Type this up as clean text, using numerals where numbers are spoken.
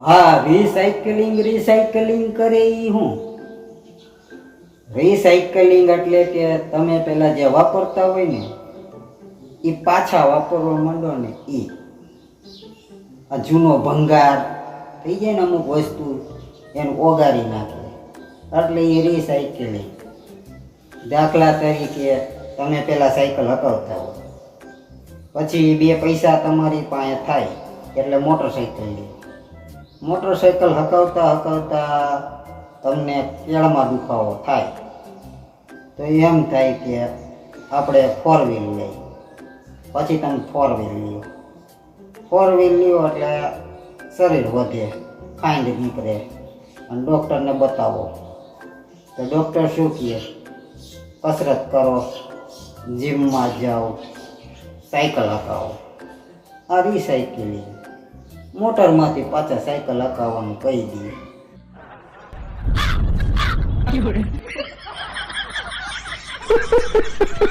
હા, રિસાયકલિંગ કરે ઈ હું રિસાયકલિંગ એટલે કે તમે પેલા જે વાપરતા હોય ને ઈ પાછા વાપરવા માંડો ને ઈ આ જૂનો ભંગાર થઈ જાય ને અમુક વસ્તુ એને ઓગાળી નાખે એટલે એ રિસાયકલિંગ. દાખલા તરીકે તમે પેલા સાયકલ હકાવતા હો, પછી બે પૈસા તમારી પાસે થાય એટલે મોટરસાયકલ લે. મોટરસાયકલ હકાવતા હકાવતા તમને કેળમાં દુખાવો થાય તો એમ થાય કે આપણે 4 વ્હીલ લઈએ. પછી તમે 4 વ્હીલ લ્યો. 4 વ્હીલ લ્યો એટલે શરીર વધે, ખાંડ નીકળે અને ડૉક્ટરને બતાવો તો ડૉક્ટર શું કહે? કસરત કરો, જીમમાં જાઓ, સાયકલ હકાવો. આ રિસાયકલિંગ. મોટરમાંથી પાછા સાયકલ હકાવવાનું કહી દઈએ. Ha ha ha!